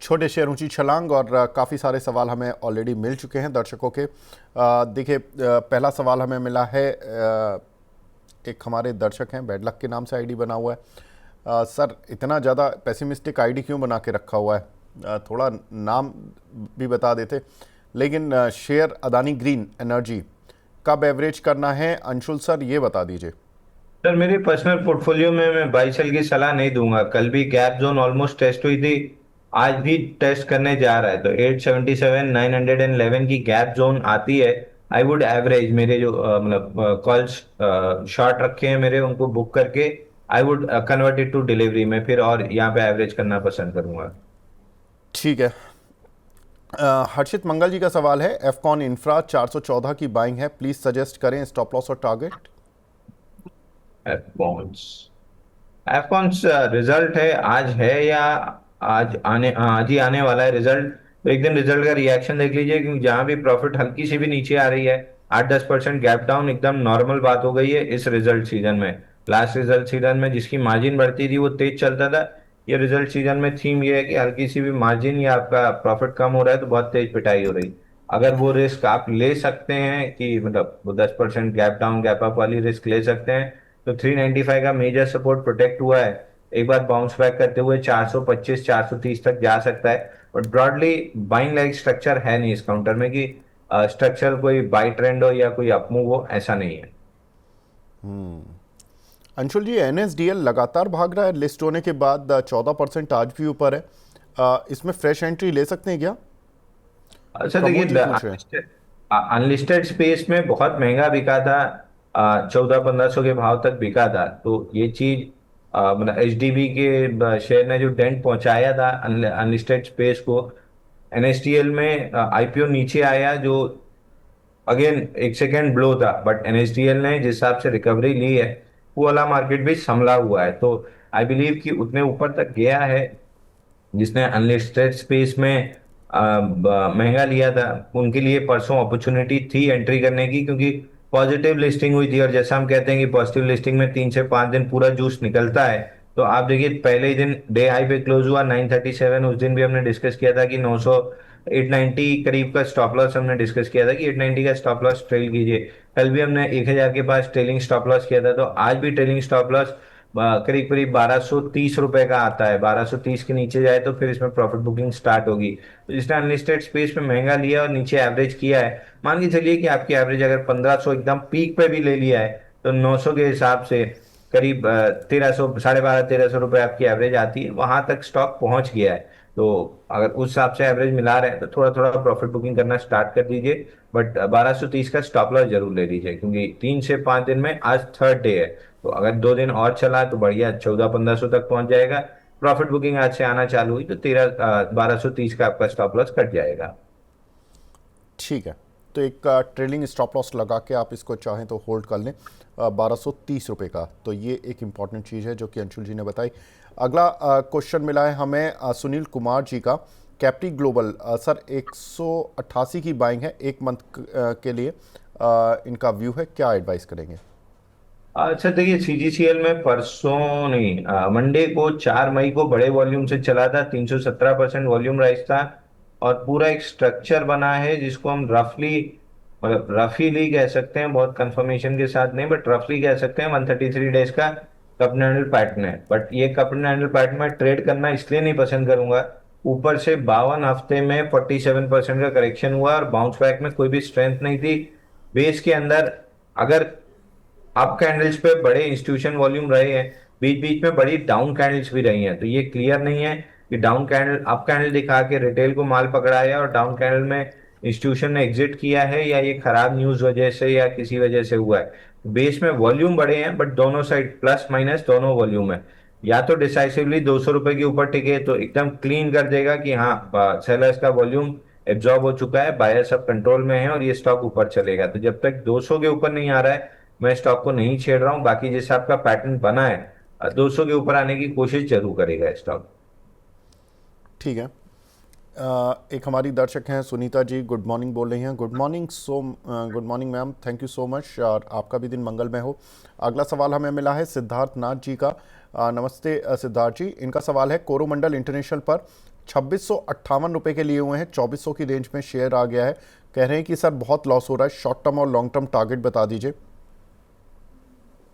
छोटे शेयर ऊंची छलांग और काफ़ी सारे सवाल हमें ऑलरेडी मिल चुके हैं दर्शकों के। देखिए, पहला सवाल हमें मिला है, एक हमारे दर्शक हैं, बैड लक के नाम से आईडी बना हुआ है। सर, इतना ज़्यादा पेसिमिस्टिक आईडी क्यों बना के रखा हुआ है? थोड़ा नाम भी बता देते। लेकिन शेयर अदानी ग्रीन एनर्जी कब एवरेज करना है, अंशुल सर ये बता दीजिए। सर मेरी पर्सनल पोर्टफोलियो में मैं बाई सेल की सलाह नहीं दूंगा। कल भी गैप जोन ऑलमोस्ट टेस्ट हुई थी, आज भी टेस्ट करने जा रहा है। तो 877 911 की गैप जोन आती है। आई वुड एवरेज मेरे जो मतलब कॉल्स शॉर्ट रखे हैं मेरे, उनको बुक करके I would convert it to delivery में फिर, और यहाँ पे एवरेज करना पसंद करूंगा। ठीक है। हर्षित मंगल जी का सवाल है, एफकॉन इंफ्रा 414 की बाइंग है, प्लीज सजेस्ट करें स्टॉप लॉस और टारगेट। एफकॉन्स एफकॉन्स रिजल्ट है, आज है या आज ही आने वाला है रिजल्ट। तो एक दिन रिजल्ट का रिएक्शन देख लीजिए, क्योंकि जहां भी प्रॉफिट हल्की सी भी नीचे आ रही है, 8-10% गैप डाउन एकदम नॉर्मल बात हो गई है इस रिजल्ट सीजन में। लास्ट रिजल्ट सीजन में जिसकी मार्जिन बढ़ती थी वो तेज चलता था। ये रिजल्ट सीजन में थीम ये है कि हल्की सी भी मार्जिन या आपका प्रॉफिट कम हो रहा है तो बहुत तेज पिटाई हो रही। अगर वो रिस्क आप ले सकते हैं कि मतलब वो 10% गैप डाउन गैप अप वाली रिस्क ले सकते हैं, तो 395 का मेजर सपोर्ट प्रोटेक्ट हुआ है। एक बार बाउंस बैक करते हुए 425 430 तक जा सकता है। But broadly buying like structure है नहीं इस काउंटर में कि स्ट्रक्चर कोई बाई ट्रेंड हो या कोई अपमूव हो, ऐसा नहीं है। अंशुल जी, एनएसडीएल लगातार भाग रहा है, लिस्ट होने के बाद 14% आज भी ऊपर है। इसमें फ्रेश एंट्री ले सकते हैं क्या? अच्छा देखिए, प्रमोद जी पूछ रहे हैं। अनलिस्टेड स्पेस में बहुत महंगा बिका था, 1400-1500 के भाव तक बिका था। तो ये चीज मतलब एचडीबी के शेयर ने जो डेंट पहुंचाया था अनलिस्टेड स्पेस को, एनएसडीएल में आईपीओ नीचे आया जो अगेन एक सेकेंड ब्लो था, बट एनएसडीएल ने जिस हिसाब से रिकवरी ली है, वो वाला मार्केट भी संभला हुआ है। तो आई बिलीव कि उतने ऊपर तक गया है। जिसने अनलिस्टेड स्पेस में महंगा लिया था, उनके लिए परसों अपॉर्चुनिटी थी एंट्री करने की, क्योंकि पॉजिटिव लिस्टिंग हुई थी। और जैसा हम कहते हैं कि पॉजिटिव लिस्टिंग में 3 से 5 दिन पूरा जूस निकलता है। तो आप देखिए, पहले ही दिन डे हाई पे क्लोज हुआ 937। उस दिन भी हमने डिस्कस किया था कि 900 890 करीब का स्टॉप लॉस हमने डिस्कस किया था कि 890 का स्टॉप लॉस ट्रेल कीजिए। कल भी हमने 1000 के पास ट्रेलिंग स्टॉप लॉस किया था, तो आज भी ट्रेलिंग स्टॉप लॉस करीब करीब 1230 रुपए का आता है। 1230 के नीचे जाए तो फिर इसमें प्रॉफिट बुकिंग स्टार्ट होगी। तो जिसने अनलिस्टेड स्पेस में महंगा लिया और नीचे एवरेज किया है, मान के चलिए कि आपकी एवरेज अगर 1500 एकदम पीक पे भी ले लिया है, तो 900 के हिसाब से करीब 1300 1250-1300 रुपए आपकी एवरेज आती है। वहां तक स्टॉक पहुंच गया है। तो अगर उस हिसाब से एवरेज मिला रहे हैं तो थोड़ा थोड़ा प्रॉफिट बुकिंग करना स्टार्ट कर दीजिए। बट 1230 का स्टॉप लॉस जरूर ले लीजिए, क्योंकि 3 से 5 दिन में आज थर्ड डे है। तो अगर 2 दिन और चला तो बढ़िया 1400-1500 तक पहुंच जाएगा। प्रॉफिट बुकिंग आज से आना चालू हुई तो 1230 का आपका स्टॉप लॉस कट जाएगा। ठीक है, तो एक ट्रेलिंग स्टॉप लॉस लगा के आप इसको चाहें तो होल्ड कर लें 1230 रुपये का। तो ये एक इम्पॉर्टेंट चीज़ है जो कि अंशुल जी ने बताई। अगला क्वेश्चन मिला है हमें सुनील कुमार जी का, कैप्टी ग्लोबल। सर, 188 की बाइंग है, एक मंथ के लिए इनका व्यू है, क्या एडवाइस करेंगे? अच्छा देखिए, सीजीसीएल में परसों नहीं, मंडे को 4 मई को बड़े वॉल्यूम से चला था, 317% वॉल्यूम राइज था। और पूरा एक स्ट्रक्चर बना है जिसको हम रफली मतलब रफीली कह सकते हैं, बहुत कंफर्मेशन के साथ नहीं, बट रफली कह सकते हैं 133 डेज का कप एंड हैंडल पैटर्न है। बट ये कप एंड हैंडल पैटर्न में ट्रेड करना इसलिए नहीं पसंद करूंगा, ऊपर से 52 हफ्ते में 47% का करेक्शन हुआ और बाउंस बैक में कोई भी स्ट्रेंथ नहीं थी। बेस के अंदर अगर अप कैंडल्स पे बड़े इंस्टीट्यूशन वॉल्यूम रहे हैं, बीच बीच में बड़ी डाउन कैंडल्स भी रही हैं, तो ये क्लियर नहीं है कि डाउन कैंडल अप कैंडल दिखा के रिटेल को माल पकड़ा है और डाउन कैंडल में इंस्टीट्यूशन ने एग्जिट किया है, या ये खराब न्यूज वजह से या किसी वजह से हुआ है। बेस में वॉल्यूम बड़े हैं, बट दोनों साइड प्लस माइनस दोनों वॉल्यूम है। या तो डिसाइसिवली 200 रुपए के ऊपर टिके तो एकदम क्लीन कर देगा कि हाँ सेलर्स का वॉल्यूम एब्जॉर्ब हो चुका है, बायर सब कंट्रोल में है और ये स्टॉक ऊपर चलेगा। तो जब तक 200 के ऊपर नहीं आ रहा है, मैं स्टॉक को नहीं छेड़ रहा हूँ। बाकी जैसे आपका पैटर्न बना है, 200 के ऊपर आने की कोशिश जरूर करेगा स्टॉक। ठीक है। एक हमारी दर्शक हैं सुनीता जी, गुड मॉर्निंग बोल रही हैं। Good morning good morning ma'am, thank you so much और आपका भी दिन मंगलमय हो। अगला सवाल हमें मिला है सिद्धार्थ नाथ जी का। नमस्ते सिद्धार्थ जी, इनका सवाल है कोरोमंडल इंटरनेशनल पर ₹2658 के लिए हुए हैं, 2400 की रेंज में शेयर आ गया है। कह रहे हैं कि सर बहुत लॉस हो रहा है, शॉर्ट टर्म और लॉन्ग टर्म टारगेट बता दीजिए।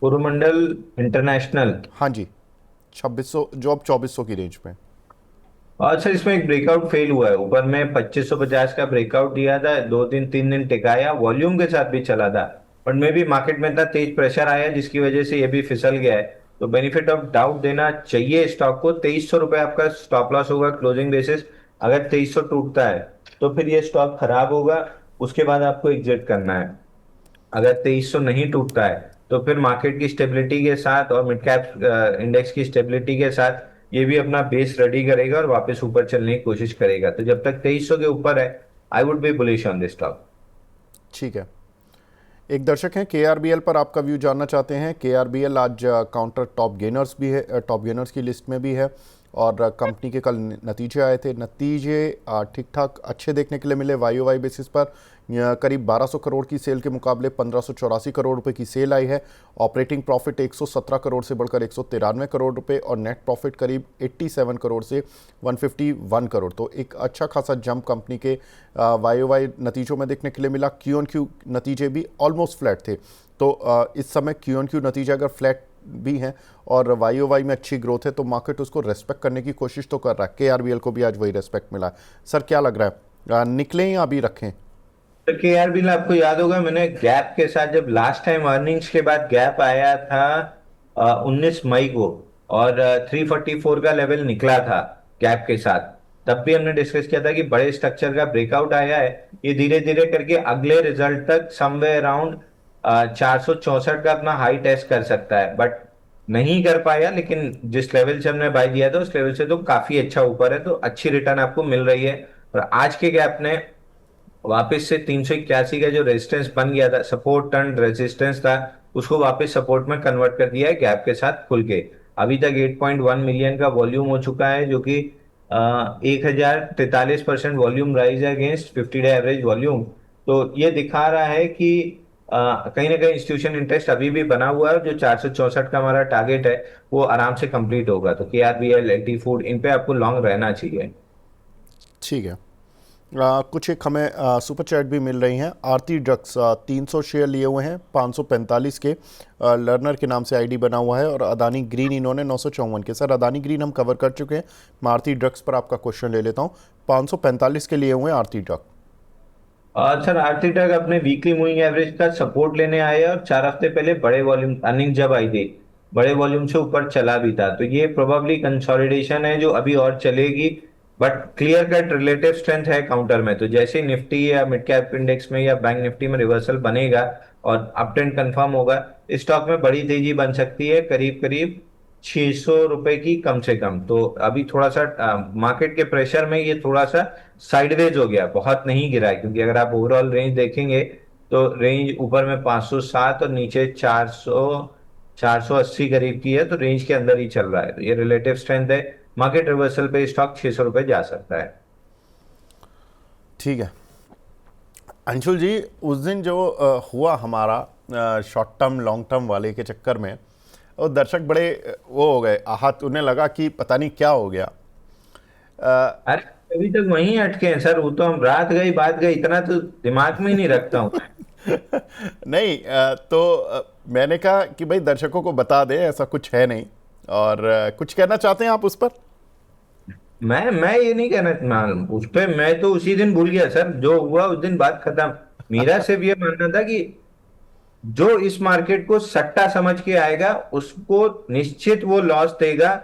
कोरोमंडल इंटरनेशनल। हाँ जी, 2600 जो अब 2400 की रेंज में। और सर इसमें एक ब्रेकआउट फेल हुआ है, ऊपर में 2550 का ब्रेकआउट दिया था, 2 दिन 3 दिन टिकाया, वॉल्यूम के साथ भी चला था, बट में भी मार्केट में इतना तेज प्रेशर आया जिसकी वजह से ये भी फिसल गया है। तो बेनिफिट ऑफ डाउट देना चाहिए स्टॉक को। 2300 रुपये आपका स्टॉप लॉस होगा क्लोजिंग बेसिस। अगर 2300 टूटता है तो फिर ये स्टॉक खराब होगा, उसके बाद आपको एग्जिट करना है। अगर 2300 नहीं टूटता है तो फिर मार्केट की स्टेबिलिटी के साथ और मिड कैप इंडेक्स की स्टेबिलिटी के साथ ये भी अपना बेस रेडी करेगा और वापस ऊपर चलने की कोशिश करेगा। तो जब तक 2300 के ऊपर है, I would B bullish on this stock. ठीक है। एक दर्शक हैं केआरबीएल पर आपका व्यू जानना चाहते हैं। केआरबीएल आज काउंटर टॉप गेनर्स भी है, टॉप गेनर्स की लिस्ट में भी है और कंपनी के कल नतीजे आए थे। नतीजे ठीक ठाक अच्छे देखने के लिए मिले। वाई ओ वाई बेसिस पर करीब 1200 करोड़ की सेल के मुकाबले 1584 करोड़ रुपए की सेल आई है। ऑपरेटिंग प्रॉफिट 117 करोड़ से बढ़कर 193 करोड़ रुपए और नेट प्रॉफिट करीब 87 करोड़ से 151 करोड़। तो एक अच्छा खासा जंप कंपनी के वाई ओ वाई नतीजों में देखने के लिए मिला। क्यू ऑन क्यू नतीजे भी ऑलमोस्ट फ्लैट थे। तो इस समय क्यू ऑन क्यू नतीजे अगर फ्लैट भी हैं और वाई ओ वाई में अच्छी ग्रोथ है तो मार्केट उसको रेस्पेक्ट करने की कोशिश तो कर रहा है। केआरबीएल को भी आज वही रेस्पेक्ट मिला है। सर क्या लग रहा है, निकलें या अभी रखें? तो केआरबीएल आपको याद होगा, मैंने गैप के साथ जब लास्ट टाइम अर्निंग्स के बाद गैप आया था 19 मई को, और 344 का लेवल निकला था गैप के साथ, तब भी हमने डिस्कस किया था कि बड़े स्ट्रक्चर का ब्रेकआउट आया है, ये धीरे धीरे करके अगले रिजल्ट तक समवेयर अराउंड 464 का अपना हाई टेस्ट कर सकता है, बट नहीं कर पाया। लेकिन जिस लेवल से हमने बाय दिया था उस लेवल से तो काफी अच्छा ऊपर है, तो अच्छी रिटर्न आपको मिल रही है। और आज के गैप ने वापस से 381 का जो रेजिस्टेंस बन गया था, सपोर्ट टर्न रेजिस्टेंस था, उसको वापस सपोर्ट में कन्वर्ट कर दिया है गैप के साथ खुल के। अभी तक 8.1 मिलियन का वॉल्यूम हो चुका है, जो कि 1043% वॉल्यूम राइज है अगेंस्ट 50 डे एवरेज वॉल्यूम। तो ये दिखा रहा है कि कहीं ना कहीं इंस्टीट्यूशन इंटरेस्ट अभी भी बना हुआ है। जो 464 का हमारा टारगेट है वो आराम से कंप्लीट होगा। तो केआरबीएल, एलटी फूड, इन पे आपको लॉन्ग रहना चाहिए। ठीक है। कुछ एक हमें सुपर चैट भी मिल रही हैं। आरती ड्रग्स 300 शेयर लिए हुए हैं 545 के, लर्नर के नाम से आईडी बना हुआ है, और अदानी ग्रीन इन्होंने 954 के। सर अदानी ग्रीन हम कवर कर चुके हैं, मैं आरती ड्रग्स पर आपका क्वेश्चन ले लेता हूँ। 545 के लिए हुए हैं आरती ड्रग। सर आरती ड्रग अपने वीकली मूविंग एवरेज का सपोर्ट लेने आए हैं, और 4 हफ्ते पहले बड़े वॉल्यूम अर्निंग जब आई थी, बड़े वॉल्यूम से ऊपर चला भी था। तो ये प्रोबेबली कंसोलिडेशन है जो अभी और चलेगी, but clear cut relative strength है काउंटर में। तो जैसे निफ्टी या मिड कैप इंडेक्स में या बैंक निफ्टी में रिवर्सल बनेगा और अप ट्रेंड कंफर्म होगा, इस स्टॉक में बड़ी तेजी बन सकती है, करीब करीब 600 रुपए की कम से कम। तो अभी थोड़ा सा मार्केट के प्रेशर में ये थोड़ा सा साइडवेज हो गया, बहुत नहीं गिरा है, क्योंकि अगर आप ओवरऑल रेंज देखेंगे तो रेंज ऊपर में 507 और नीचे 480 करीब की है, तो रेंज के अंदर ही चल रहा है। तो ये रिलेटिव स्ट्रेंथ है, मार्केट रिवर्सल पे स्टॉक 600 रुपए जा सकता है। ठीक है अंशुल जी, उस दिन जो हुआ हमारा शॉर्ट टर्म लॉन्ग टर्म वाले के चक्कर में, और दर्शक बड़े वो हो गए, आहत, उन्हें लगा कि पता नहीं क्या हो गया। अरे अभी तक वहीं अटके हैं सर, वो तो हम रात गई बात गई, इतना तो दिमाग में ही नहीं रखता हूँ। नहीं तो मैंने कहा कि भाई दर्शकों को बता दें ऐसा कुछ है नहीं, और कुछ कहना चाहते हैं आप उस पर? मैं ये नहीं कहना, उस पे मैं तो उसी दिन भूल गया सर, जो हुआ उस दिन बात खत्म। मेरा सिर्फ ये मानना था कि जो इस मार्केट को सट्टा समझ के आएगा उसको निश्चित वो लॉस देगा,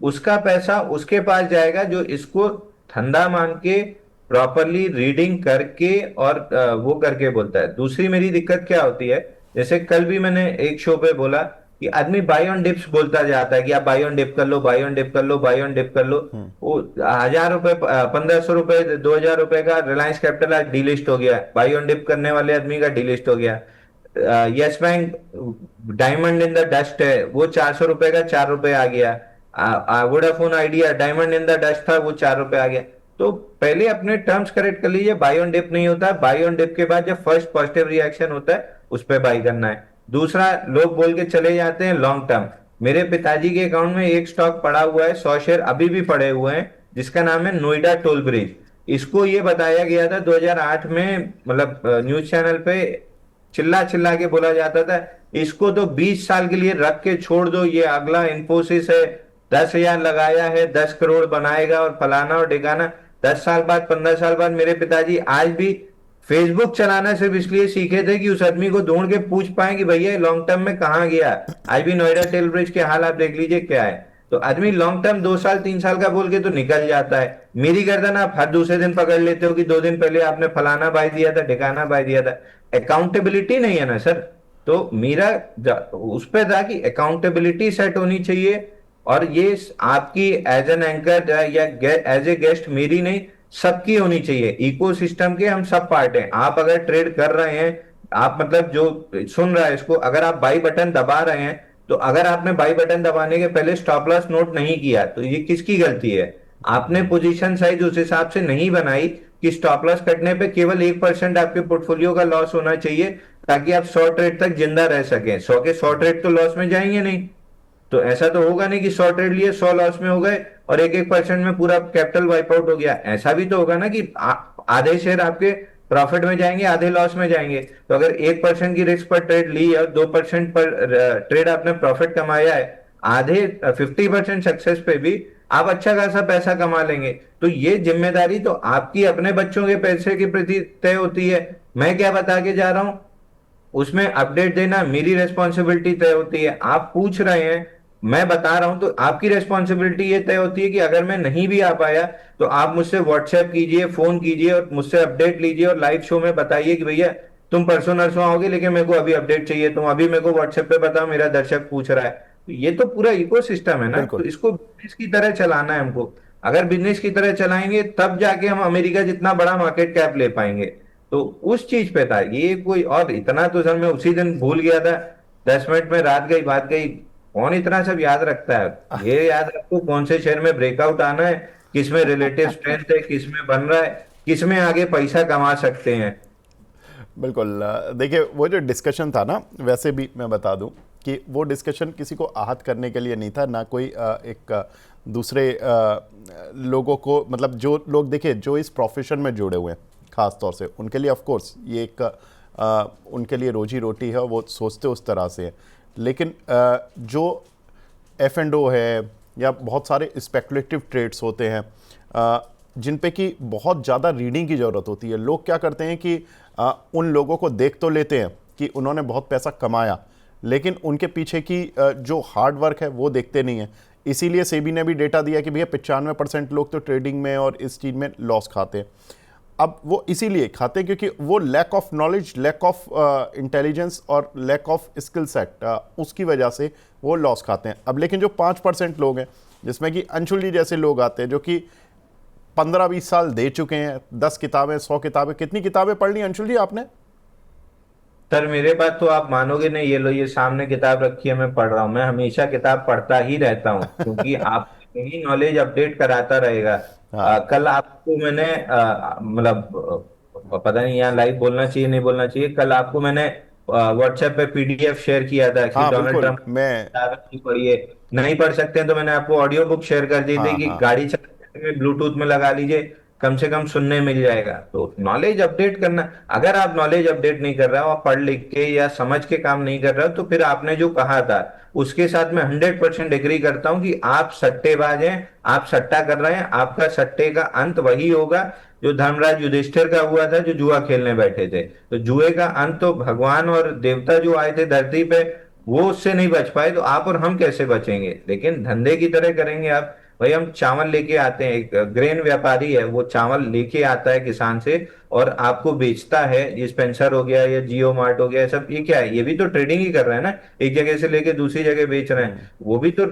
उसका पैसा उसके पास जाएगा जो इसको धंधा मान के प्रॉपरली रीडिंग करके और वो करके बोलता है। दूसरी मेरी दिक्कत क्या होती है, जैसे कल भी मैंने एक शो पे बोला कि आदमी बाय ऑन डिप्स बोलता जाता है कि आप बाय ऑन डिप कर लो, बाय ऑन डिप कर लो, बाय ऑन डिप कर लो। वो 1000 रुपए, 1500 रुपए, 2000 रुपए का रिलायंस कैपिटल आज डीलिस्ट हो गया, बाय ऑन डिप करने वाले आदमी का डीलिस्ट हो गया। Yes bank diamond in the dust है, वो 400 रुपए का 4 रुपए आ गया। Vodafone idea diamond in the dust था, वो 4 रुपए आ गया। तो पहले अपने टर्म्स करेक्ट कर लीजिए, बाय ऑन डिप नहीं होता है, बाय ऑन डिप के बाद जब फर्स्ट पॉजिटिव रिएक्शन होता है उस पर बाई करना है। दूसरा, लोग बोल के चले जाते हैं लॉन्ग टर्म। मेरे पिताजी के अकाउंट में एक स्टॉक पड़ा हुआ है, 100 शेयर अभी भी पड़े हुए हैं, जिसका नाम है नोएडा टोल ब्रिज। इसको ये बताया गया था 2008 में, मतलब न्यूज चैनल पे चिल्ला चिल्ला के बोला जाता था इसको तो 20 साल के लिए रख के छोड़ दो, ये अगला इन्फोसिस है, 10,000 लगाया है, 10 करोड़ बनाएगा और फलाना और ढिकाना। 10 साल बाद, 15 साल बाद मेरे पिताजी आज भी फेसबुक चलाना सिर्फ इसलिए सीखे थे कि उस आदमी को ढूंढ के पूछ पाए कि भैया लॉन्ग टर्म में कहाँ गया। आज भी नोएडा टेल ब्रिज के हाल आप देख लीजिए क्या है। तो आदमी लॉन्ग टर्म 2 साल 3 साल का बोल के तो निकल जाता है। मेरी गर्दन आप हर दूसरे दिन पकड़ लेते हो कि 2 दिन पहले आपने फलाना बाय दिया था, ढिकाना बाय दिया था। अकाउंटेबिलिटी नहीं है ना सर। तो मेरा उस पे था कि अकाउंटेबिलिटी सेट होनी चाहिए, और ये आपकी एज एन एंकर या एज ए गेस्ट मेरी नहीं, सबकी होनी चाहिए। इकोसिस्टम के हम सब पार्ट हैं। आप अगर ट्रेड कर रहे हैं, आप मतलब जो सुन रहा है इसको, अगर आप बाई बटन दबा रहे हैं, तो अगर आपने बाई बटन दबाने के पहले स्टॉप लॉस नोट नहीं किया तो ये किसकी गलती है? आपने पोजीशन साइज उस हिसाब से नहीं बनाई कि स्टॉप लॉस कटने पे केवल 1% आपके पोर्टफोलियो का लॉस होना चाहिए, ताकि आप 100 ट्रेड तक जिंदा रह सकें। 100 के 100 ट्रेड तो लॉस में जाएंगे नहीं। तो ऐसा तो होगा नहीं कि 100 ट्रेड लिए 100 लॉस में हो गए और 1-1% में पूरा कैपिटल वाइप आउट हो गया। ऐसा भी तो होगा ना कि आधे शेयर आपके प्रॉफिट में जाएंगे, आधे लॉस में जाएंगे। तो अगर 1% की रिस्क पर ट्रेड ली और 2% पर ट्रेड आपने प्रॉफिट कमाया है, आधे 50% सक्सेस पे भी आप अच्छा खासा पैसा कमा लेंगे। तो ये जिम्मेदारी तो आपकी अपने बच्चों के पैसे के प्रति तय होती है। मैं क्या बता के जा रहा हूं उसमें अपडेट देना मेरी रेस्पॉन्सिबिलिटी तय होती है। आप पूछ रहे हैं, मैं बता रहा हूं, तो आपकी रेस्पॉन्सिबिलिटी ये तय होती है कि अगर मैं नहीं भी आ पाया तो आप मुझसे व्हाट्सएप कीजिए, फोन कीजिए और मुझसे अपडेट लीजिए और लाइव शो में बताइए कि भैया तुम परसों नरसों आओगे लेकिन मेरे को अभी अपडेट चाहिए, तुम अभी मेरे को व्हाट्सएप पे बताओ, मेरा दर्शक पूछ रहा है। तो ये तो पूरा इकोसिस्टम है ना। तो बिल्कुल। इसको बिजनेस की तरह चलाना है हमको। अगर बिजनेस की तरह चलाएंगे तब जाके हम अमेरिका जितना बड़ा मार्केट कैप ले पाएंगे। तो उस चीज पे था ये। कोई और इतना तो सर मैं उसी दिन भूल गया था। 10 मिनट में रात गई बात गई। कौन इतना सब याद रखता है? ये याद रखो कौन से शेयर में ब्रेकआउट आना है, किस में रिलेटिव स्ट्रेंथ है, किस में बन रहा है, किस में आगे पैसा कमा सकते हैं। बिल्कुल। देखिए वो जो डिस्कशन था ना, वैसे भी मैं बता दूं कि वो डिस्कशन किसी को आहत करने के लिए नहीं था, ना कोई एक दूसरे लोगों को, मतलब जो लोग देखिए जो इस प्रोफेशन में जुड़े हुए हैं ख़ास तौर से, उनके लिए ऑफ कोर्स ये एक उनके लिए रोजी रोटी है, वो सोचते उस तरह से है। लेकिन जो एफ एंड ओ है या बहुत सारे स्पेकुलेटिव ट्रेड्स होते हैं जिन पे कि बहुत ज़्यादा रीडिंग की ज़रूरत होती है, लोग क्या करते हैं कि उन लोगों को देख तो लेते हैं कि उन्होंने बहुत पैसा कमाया, लेकिन उनके पीछे की जो हार्ड वर्क है वो देखते नहीं है। इसीलिए सेबी ने भी डेटा दिया कि भैया 95% लोग तो ट्रेडिंग में और इस चीज़ में लॉस खाते हैं। अब वो इसीलिए खाते हैं क्योंकि वो lack of knowledge, lack of intelligence और लैक ऑफ स्किल सेट, उसकी वजह से वो लॉस खाते हैं। अब लेकिन जो 5% लोग हैं, जिसमें कि अंशुल जी जैसे लोग आते हैं जो कि 15-20 साल दे चुके हैं, 10 किताबें, 100 किताबें, कितनी किताबें पढ़ ली अंशुल जी आपने? सर मेरे पास तो आप मानोगे नहीं, ये लो ये सामने किताब रखी है, मैं पढ़ रहा हूँ। मैं हमेशा किताब पढ़ता ही रहता हूँ क्योंकि आप ही नॉलेज अपडेट कराता रहेगा। हाँ कल आपको मैंने मतलब पता नहीं यहाँ लाइव बोलना चाहिए नहीं बोलना चाहिए, कल आपको मैंने व्हाट्सएप पे पीडीएफ शेयर किया था कि हाँ डोनाल्ड बिल्कुल। ट्रम्प मैं की पढ़िए। नहीं पढ़ सकते हैं तो मैंने आपको ऑडियो बुक शेयर कर दी थी हाँ कि हाँ गाड़ी चलाते में ब्लूटूथ में लगा लीजिए, कम से कम सुनने मिल जाएगा। तो नॉलेज अपडेट करना, अगर आप नॉलेज अपडेट नहीं कर रहे हो, आप पढ़ लिख के या समझ के काम नहीं कर रहे हो, तो फिर आपने जो कहा था उसके साथ मैं 100% एग्री करता हूं कि आप सट्टेबाज हैं, आप सट्टा कर रहे हैं। आपका सट्टे का अंत वही होगा जो धर्मराज युधिष्ठिर का हुआ था, जो जुआ खेलने बैठे थे। तो जुए का अंत तो भगवान और देवता जो आए थे धरती पे वो उससे नहीं बच पाए, तो आप और हम कैसे बचेंगे? लेकिन धंधे की तरह करेंगे आप। भाई हम चावल लेके आते हैं, एक ग्रेन व्यापारी है, वो चावल लेके आता है किसान से और आपको बेचता है। ये स्पेंसर हो गया या जियो मार्ट हो गया, सब ये क्या है? ये भी तो ट्रेडिंग ही कर रहे हैं ना, एक जगह से लेके दूसरी जगह बेच रहे हैं। वो भी तो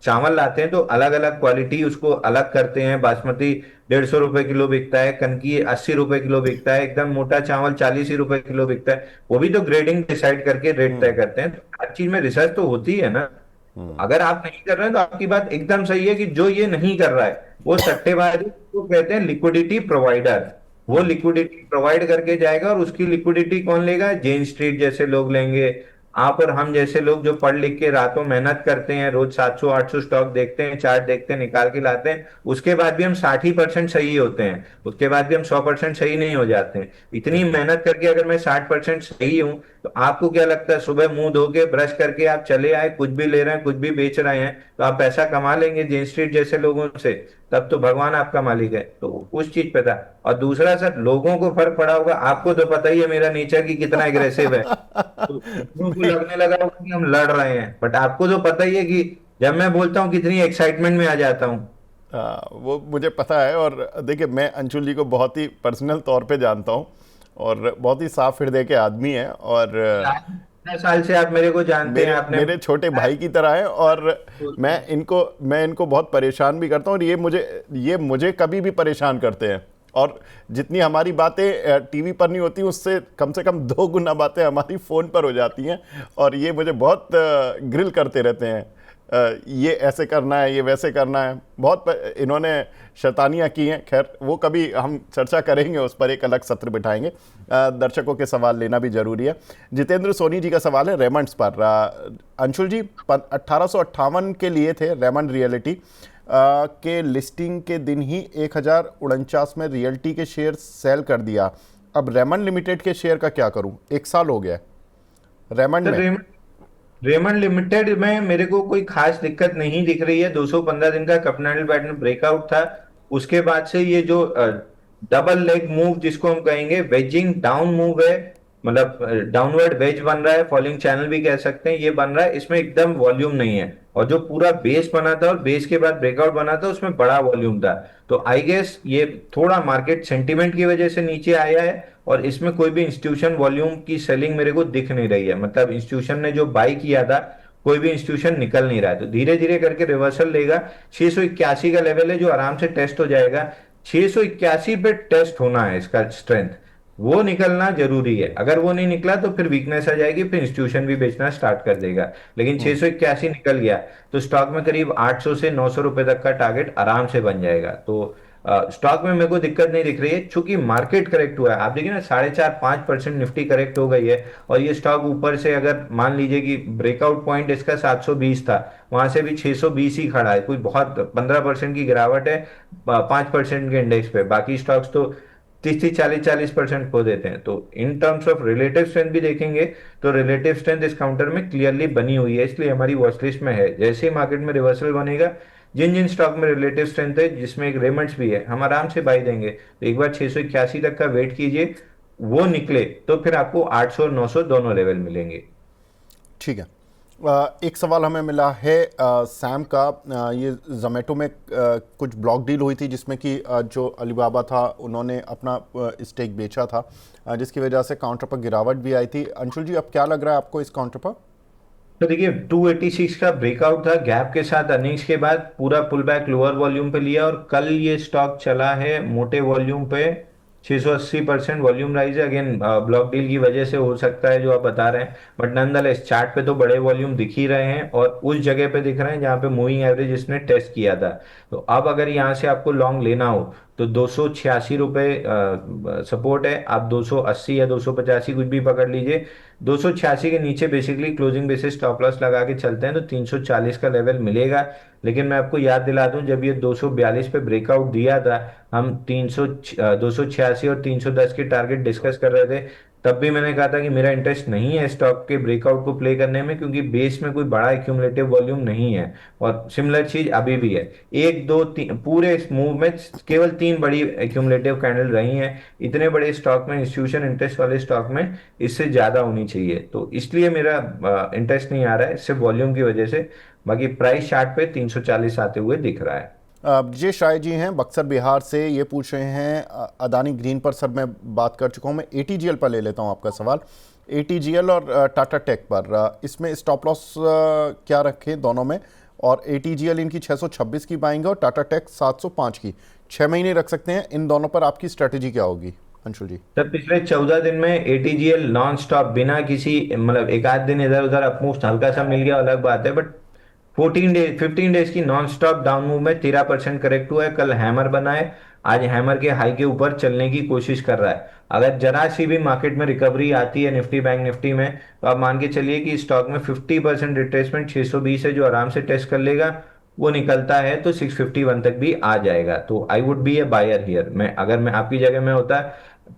चावल लाते हैं तो अलग अलग क्वालिटी उसको अलग करते हैं। बासमती 150 रुपए किलो बिकता है, कनकी 80 रुपए किलो बिकता है, एकदम मोटा चावल 40 ही रुपए किलो बिकता है। वो भी तो ग्रेडिंग डिसाइड करके रेट तय करते हैं। तो हर चीज में रिसर्च तो होती है ना। अगर आप नहीं कर रहे हैं तो आपकी बात एकदम सही है कि जो ये नहीं कर रहा है वो सट्टेबाज है, वो कहते हैं लिक्विडिटी प्रोवाइडर। वो लिक्विडिटी प्रोवाइड करके जाएगा और उसकी लिक्विडिटी कौन लेगा? जेन स्ट्रीट जैसे लोग लेंगे, आप और हम जैसे लोग जो पढ़ लिख के रातों मेहनत करते हैं, रोज 700 800 स्टॉक देखते हैं, चार्ट देखते हैं, निकाल के लाते हैं, उसके बाद भी हम 60% सही होते हैं, उसके बाद भी हम 100% सही नहीं हो जाते हैं। इतनी मेहनत करके अगर मैं 60% सही हूँ, तो आपको क्या लगता है सुबह मुंह धो के ब्रश करके आप चले आए, कुछ भी ले रहे हैं, कुछ भी बेच रहे हैं, तो आप पैसा कमा लेंगे जेन स्ट्रीट जैसे लोगों से? तब तो भगवान आपका मालिक है। तो उस चीज पे था। और दूसरा सर, लोगों को फर्क पड़ा होगा, आपको तो पता ही है मेरा नेचर की कितना एग्रेसिव है। तो लोगों को लगने लगा होगा कि हम लड़ रहे हैं, बट आपको तो पता ही है कि जब मैं बोलता हूँ कितनी एक्साइटमेंट में आ जाता हूँ। वो मुझे पता है। और देखिए, मैं अंशुल जी को बहुत ही पर्सनल तौर पे जानता हूँ और बहुत ही साफ हृदय के आदमी हैं। और 10 साल से आप मेरे को जानते हैं, मेरे आपने मेरे छोटे भाई की तरह हैं। और मैं इनको बहुत परेशान भी करता हूँ, और ये मुझे कभी भी परेशान करते हैं। और जितनी हमारी बातें टीवी पर नहीं होती, उससे कम से कम 2 गुना बातें हमारी फ़ोन पर हो जाती हैं। और ये मुझे बहुत ग्रिल करते रहते हैं। ये ऐसे करना है, ये वैसे करना है। इन्होंने शैतानियाँ की हैं। खैर, वो कभी हम चर्चा करेंगे, उस पर एक अलग सत्र बिठाएंगे। दर्शकों के सवाल लेना भी जरूरी है। जितेंद्र सोनी जी का सवाल है रेमंड्स पर। अंशुल जी, 1858 के लिए थे रेमंड रियलिटी के लिस्टिंग के दिन ही 1049 में रियल्टी के शेयर सेल कर दिया। अब रेमंड लिमिटेड के शेयर का क्या करूं? 1 साल हो गया है रेमंड सर, में। रेमंड लिमिटेड में मेरे को कोई खास दिक्कत नहीं दिख रही है। 215 दिन का कैपिटल पैटर्न ब्रेकआउट था, उसके बाद से ये जो डबल लेग मूव जिसको हम कहेंगे, वेजिंग डाउन मूव है, मतलब डाउनवर्ड वेज बन रहा है, फॉलिंग चैनल भी कह सकते हैं, ये बन रहा है। इसमें एकदम वॉल्यूम नहीं है। और जो पूरा बेस बना था और बेस के बाद ब्रेकआउट बना था, उसमें बड़ा वॉल्यूम था। तो आई गेस ये थोड़ा मार्केट सेंटीमेंट की वजह से नीचे आया है। और इसमें कोई भी इंस्टीट्यूशन वॉल्यूम की सेलिंग मेरे को दिख नहीं रही है, मतलब इंस्टीट्यूशन ने जो बाई किया था, कोई भी इंस्टीट्यूशन निकल नहीं रहा है। तो धीरे धीरे करके रिवर्सल लेगा। 681 का लेवल है जो आराम से टेस्ट हो जाएगा। 681 पे टेस्ट होना है इसका स्ट्रेंथ, वो निकलना जरूरी है। अगर वो नहीं निकला तो फिर वीकनेस आ जाएगी, फिर इंस्टीट्यूशन भी बेचना स्टार्ट कर देगा। लेकिन 681 निकल गया तो स्टॉक में करीब 800 से 900 रुपए तक का टारगेट आराम से बन जाएगा। तो स्टॉक में मेरे को दिक्कत नहीं दिख रही है, चूंकि मार्केट करेक्ट हुआ है। आप देखिए ना, 4.5 5% निफ्टी करेक्ट हो गई है। और ये स्टॉक ऊपर से अगर मान लीजिए कि ब्रेकआउट पॉइंट इसका 720 था, वहां से भी 620 ही खड़ा है। कोई बहुत 15% की गिरावट है 5% के इंडेक्स पे। बाकी स्टॉक्स तो 30 30 40 40% खो देते हैं। तो in terms of relative strength भी देखेंगे, तो रिलेटिव स्ट्रेंथ इस काउंटर में क्लियरली बनी हुई है, इसलिए हमारी वॉच लिस्ट में है। जैसे ही मार्केट में रिवर्सल बनेगा, जिन जिन स्टॉक में रिलेटिव स्ट्रेंथ है, जिसमें एक रेमंड्स भी है, हम आराम से बाई देंगे। तो एक बार 681 तक का वेट कीजिए, वो निकले तो फिर आपको 800 और 900 दोनों लेवल मिलेंगे। ठीक है। एक सवाल हमें मिला है सैम का। ये जोमेटो में कुछ ब्लॉक डील हुई थी, जिसमें कि जो अलीबाबा था उन्होंने अपना स्टेक बेचा था, जिसकी वजह से काउंटर पर गिरावट भी आई थी। अंशुल जी, अब क्या लग रहा है आपको इस काउंटर पर? तो देखिए, 286 का ब्रेकआउट था, गैप के साथ अर्निंग्स के बाद पूरा पुल बैक लोअर वॉल्यूम पे लिया, और कल ये स्टॉक चला है मोटे वॉल्यूम पे। 680% वॉल्यूम राइज है। अगेन ब्लॉक डील की वजह से हो सकता है जो आप बता रहे हैं, बट नॉनदलेस चार्ट पे तो बड़े वॉल्यूम दिख ही रहे हैं, और उस जगह पे दिख रहे हैं जहां पे मूविंग एवरेज इसने टेस्ट किया था। तो अब अगर यहाँ से आपको लॉन्ग लेना हो, तो 286 रुपये सपोर्ट है। आप 280 या 285 कुछ भी पकड़ लीजिए। 286 के नीचे basically closing basis stop loss लगा के चलते हैं तो 340 का लेवल मिलेगा। लेकिन मैं आपको याद दिला दूं, जब ये 242 पे ब्रेकआउट दिया था, हम 286 और 310 के टारगेट डिस्कस कर रहे थे। तब भी मैंने कहा था कि मेरा इंटरेस्ट नहीं है स्टॉक के ब्रेकआउट को प्ले करने में, क्योंकि बेस में कोई बड़ा एक्यूमुलेटिव वॉल्यूम नहीं है। और सिमिलर चीज अभी भी है। एक दो तीन पूरे इस मूव में केवल 3 बड़ी एक्यूमुलेटिव कैंडल रही हैं। इतने बड़े स्टॉक में, इंस्टीट्यूशन इंटरेस्ट वाले स्टॉक में, इससे ज्यादा होनी चाहिए। तो इसलिए मेरा इंटरेस्ट नहीं आ रहा है, सिर्फ वॉल्यूम की वजह से। बाकी प्राइस चार्ट पे 340 आते हुए दिख रहा है। ब्रजेश राय जी हैं बक्सर बिहार से, ये पूछ रहे हैं अदानी ग्रीन पर सर मैं बात कर चुका हूँ। मैं एटीजीएल पर ले लेता हूँ आपका सवाल। एटीजीएल और टाटा टेक पर इसमें स्टॉप लॉस क्या रखें दोनों में? और एटीजीएल इनकी 626 की बाइंग है और टाटा टेक 705 की, 6 महीने रख सकते हैं। इन दोनों पर आपकी स्ट्रेटेजी क्या होगी अंशुल जी? सर, पिछले 14 दिन में एटीजीएल नॉन स्टॉप, बिना किसी, मतलब एक आध दिन इधर उधर अपमूव हल्का सा मिल गया अलग बात है, बट 14 डेज 15 डेज की नॉन स्टॉप डाउन मूव में 13% करेक्ट हुआ है। कल हैमर बना है, आज हैमर के हाई के ऊपर चलने की कोशिश कर रहा है। अगर जरा सी भी मार्केट में रिकवरी आती है निफ्टी बैंक निफ्टी में, तो आप मान के चलिए कि स्टॉक में 50% रिट्रेसमेंट 620 है जो आराम से टेस्ट कर लेगा। वो निकलता है तो 651 तक भी आ जाएगा। तो I would be a buyer here. मैं अगर मैं आपकी जगह में होता,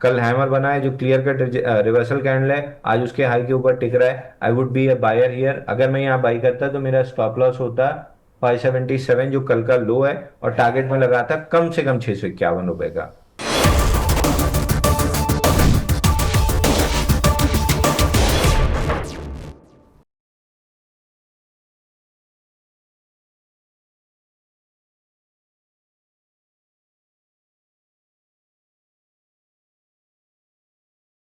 कल हैमर बना है जो क्लियर कट रिवर्सल कैंडल है, आज उसके हाई के ऊपर टिक रहा है, I would be a buyer here. अगर मैं यहाँ बाई करता तो मेरा स्टॉप लॉस होता 577 जो कल का लो है, और टारगेट में लगाता कम से कम 651 रुपए का।